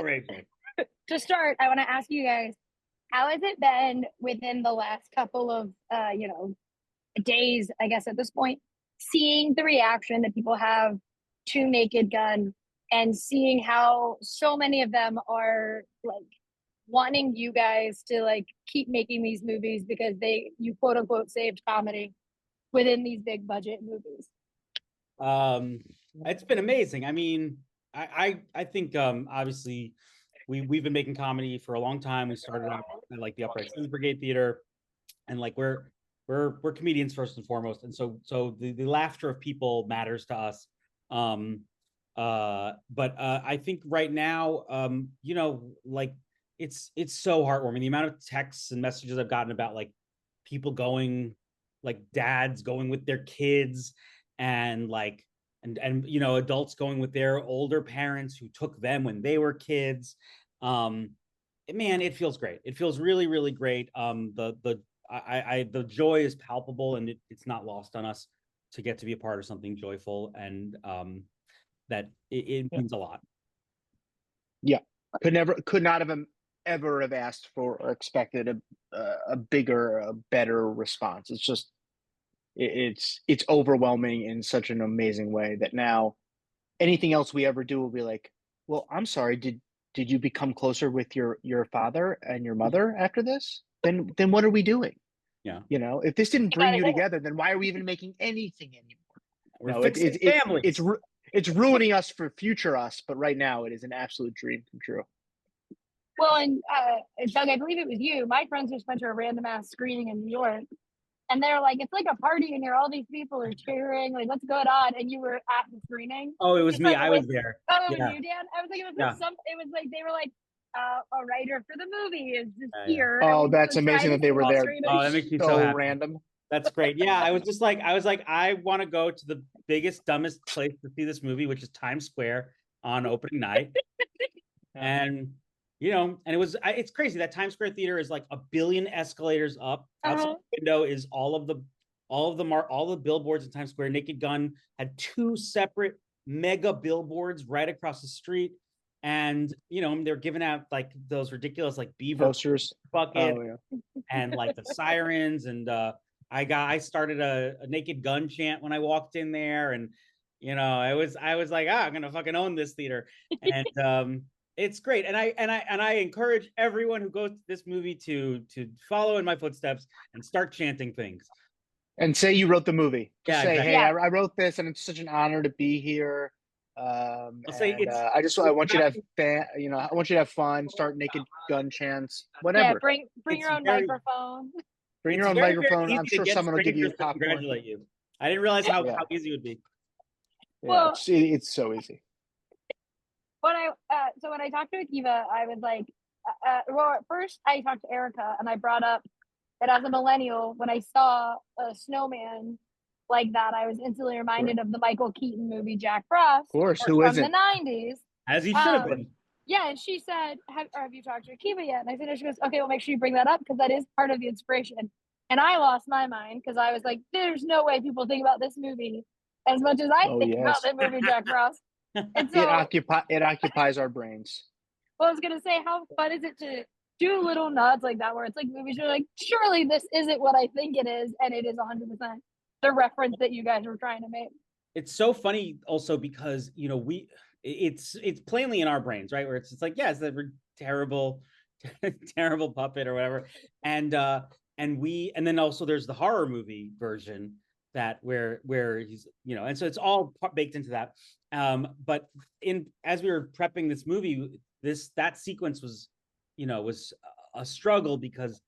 Rachel. To start, I want to ask you guys, how has it been within the last couple of, days, I guess at this point, seeing the reaction that people have to Naked Gun and seeing how so many of them are like wanting you guys to like keep making these movies because you quote unquote saved comedy within these big budget movies? It's been amazing. I mean, I think obviously we've been making comedy for a long time. We started out at like the Upright Citizens Brigade Theater, and like we're comedians first and foremost, and so the laughter of people matters to us. But I think right now, like it's so heartwarming. The amount of texts and messages I've gotten about like people going, like dads going with their kids, and like and adults going with their older parents who took them when they were kids. Man, it feels great. It feels really, really great. The joy is palpable, and it's not lost on us to get to be a part of something joyful, and that it means a lot. Yeah, could not have ever have asked for or expected a bigger, a better response. It's just it's overwhelming in such an amazing way that now anything else we ever do will be like, well, I'm sorry, did you become closer with your father and your mother after this? Then what are we doing? Yeah. If this didn't bring you together, then why are we even making anything anymore? We're fixing families. It's ruining us for future us, but right now it is an absolute dream come true. Well, and Doug, I believe it was you. My friends just went to a random ass screening in New York, and they're like, it's like a party in here. All these people are cheering, like, what's going on? And you were at the screening. Oh, it was me. I was there. Oh, it was you, Dan? I was like, it was like they were like, a writer for the movie is just here. Oh, that's amazing that they were there. Oh, that makes me so so happy. Random. That's great. Yeah, I was like, I want to go to the biggest, dumbest place to see this movie, which is Times Square on opening night. And it's crazy that Times Square Theater is like 1 billion escalators up. Outside the window is all the billboards in Times Square. Naked Gun had 2 separate mega billboards right across the street, and they're giving out like those ridiculous like beaver posters, bucket, and like the sirens, and I started a Naked Gun chant when I walked in there, and I was like, I'm gonna fucking own this theater, and it's great, and I encourage everyone who goes to this movie to follow in my footsteps and start chanting things. And say you wrote the movie. Just say, exactly. hey, I wrote this, and it's such an honor to be here. I want you to have I want you to have fun. Start Naked Gun chants, whatever. Yeah, bring your own microphone. Bring your own microphone. I'm sure someone will give you popcorn. Congratulate you. I didn't realize how easy it would be. Yeah, well, it's so easy. When I talked to Akiva, I was like, well, at first I talked to Erica, and I brought up that as a millennial, when I saw a snowman like that, I was instantly reminded of the Michael Keaton movie Jack Frost. Of course, who from isn't? The 90s. As he should have been. Yeah, and she said, have you talked to Akiva yet? And I said, no. She goes, okay, well, make sure you bring that up because that is part of the inspiration. And I lost my mind because I was like, there's no way people think about this movie as much as I think about the movie Jack Frost. And so, it occupies our brains. Well, I was gonna say, how fun is it to do little nods like that, where it's like movies you're like, surely this isn't what I think it is, and it is 100% the reference that you guys were trying to make. It's so funny also because it's plainly in our brains, right? Where it's like, it's a terrible puppet or whatever, and then also there's the horror movie version that where he's and so it's all baked into that. But as we were prepping this movie, that sequence was a struggle because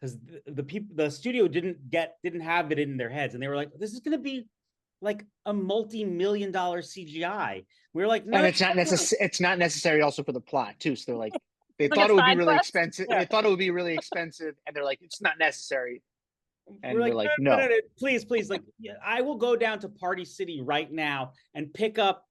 the studio didn't have it in their heads, and they were like, this is going to be like a multi-million-dollar CGI. We were like, no, and it's not necessary also for the plot too. So they're like, they thought it would be really expensive. Yeah. They thought it would be really expensive, and they're like, it's not necessary. And we're like, no. Please, like, I will go down to Party City right now and pick up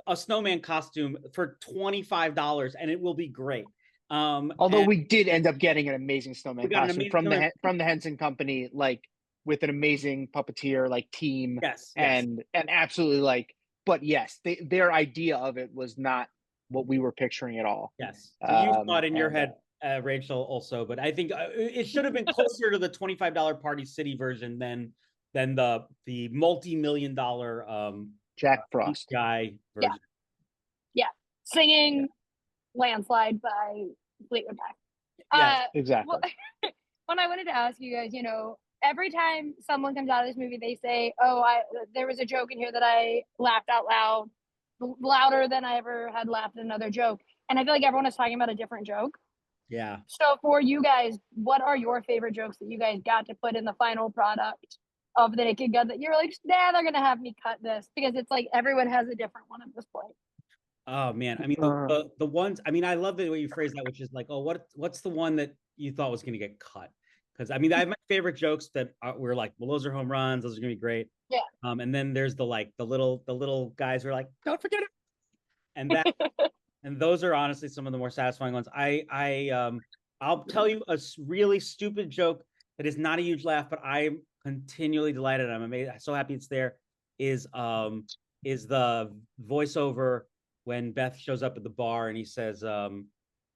a snowman costume for $25, and it will be great. Although we did end up getting an amazing snowman costume from the Henson Company, like with an amazing puppeteer like team. Yes. And absolutely like, but yes, their idea of it was not what we were picturing at all. Yes. So you saw it in your and, head, Rachel, also, but I think it should have been closer to the $25 Party City version than the multi-million-dollar Jack Frost guy version. Yeah. Singing Landslide by Fleetwood Mac. Yes, exactly. Well, when I wanted to ask you guys, every time someone comes out of this movie, they say, "Oh, there was a joke in here that I laughed out loud, louder than I ever had laughed at another joke." And I feel like everyone is talking about a different joke. Yeah. So for you guys, what are your favorite jokes that you guys got to put in the final product of the Naked Gun that you're like, nah, they're gonna have me cut this, because it's like everyone has a different one at this point. Oh man, I mean the ones. I mean, I love the way you phrase that, which is like, oh, what's the one that you thought was going to get cut? Because I mean, I have my favorite jokes that were like, well, those are home runs. Those are going to be great. Yeah. And then there's the little guys who are like, don't forget it. And that and those are honestly some of the more satisfying ones. I'll tell you a really stupid joke that is not a huge laugh, but I'm continually delighted. I'm amazed. I'm so happy it's there. Is the voiceover when Beth shows up at the bar and he says, hello,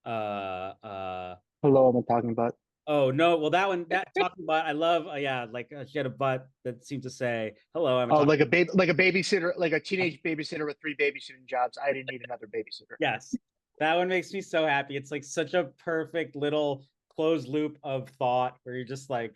am I talking about? oh no, well that talking about, I love, she had a butt that seemed to say, hello, I'm like a babysitter, like a teenage babysitter with 3 babysitting jobs. I didn't need another babysitter. Yes, that one makes me so happy. It's like such a perfect little closed loop of thought where you're like,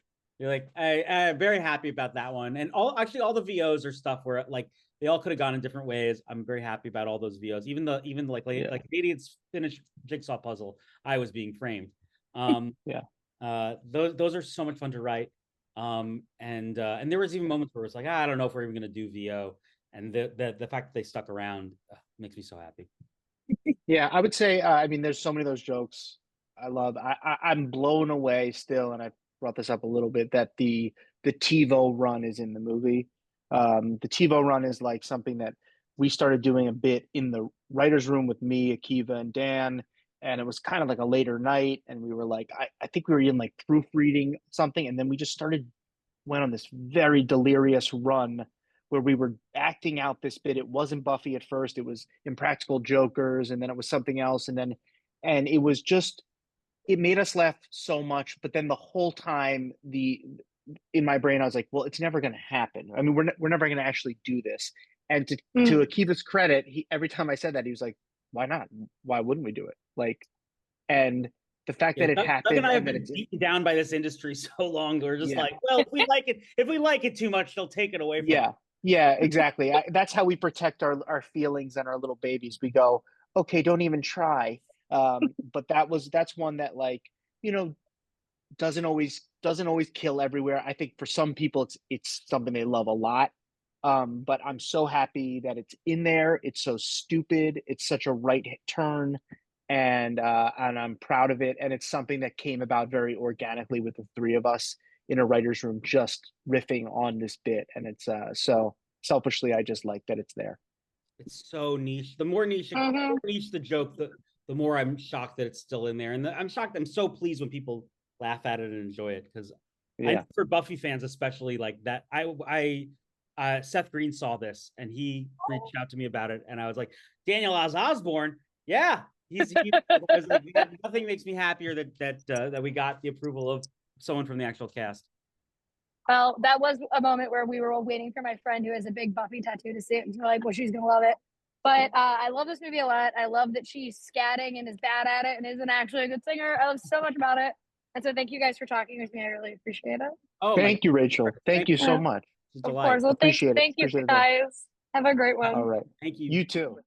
I'm very happy about that one. And all the VOs are stuff where like they all could have gone in different ways. I'm very happy about all those VOs. Even like Canadians finished jigsaw puzzle, I was being framed. Those are so much fun to write. And there was even moments where it's like, I don't know if we're even gonna do VO. And the fact that they stuck around makes me so happy. Yeah, I would say, I mean, there's so many of those jokes I love. I'm blown away still, and I brought this up a little bit, that the TiVo run is in the movie. The TiVo run is like something that we started doing a bit in the writer's room with me, Akiva, and Dan, and it was kind of like a later night, and we were like, I think we were in like proofreading something, and then we just went on this very delirious run where we were acting out this bit. It wasn't Buffy at first, it was Impractical Jokers, and then it was something else, and it was just, it made us laugh so much. But then the whole time, in my brain, I was like, well, it's never going to happen. I mean, we're never going to actually do this. And to Akiva's credit, every time I said that, he was like, why not? Why wouldn't we do it? Like, and the fact that it happened. Doug and I have been beaten down by this industry so long. We're just like, well, if we like it too much, they'll take it away from us. Yeah, exactly. That's how we protect our feelings and our little babies. We go, okay, don't even try. But that's one that, like, doesn't always kill everywhere. I think for some people it's something they love a lot. But I'm so happy that it's in there. It's so stupid. It's such a right turn, and I'm proud of it. And it's something that came about very organically with the 3 of us in a writer's room, just riffing on this bit. And it's so selfishly, I just like that it's there. It's so niche. The more niche the joke, the more I'm shocked that it's still in there. And I'm shocked. I'm so pleased when people laugh at it and enjoy it, because for Buffy fans especially, like that, Seth Green saw this and he reached out to me about it, and I was like, Daniel Osborne, yeah, he's like, nothing makes me happier that we got the approval of someone from the actual cast. Well, that was a moment where we were all waiting for my friend who has a big Buffy tattoo to see it, and we're like, well, she's gonna love it. But I love this movie a lot. I love that she's scatting and is bad at it and isn't actually a good singer. I love so much about it. And so thank you guys for talking with me. I really appreciate it. Oh, thank you, Rachel. Thank you so much. Of course. Well, thank you guys. Have a great one. All right. Thank you. You too.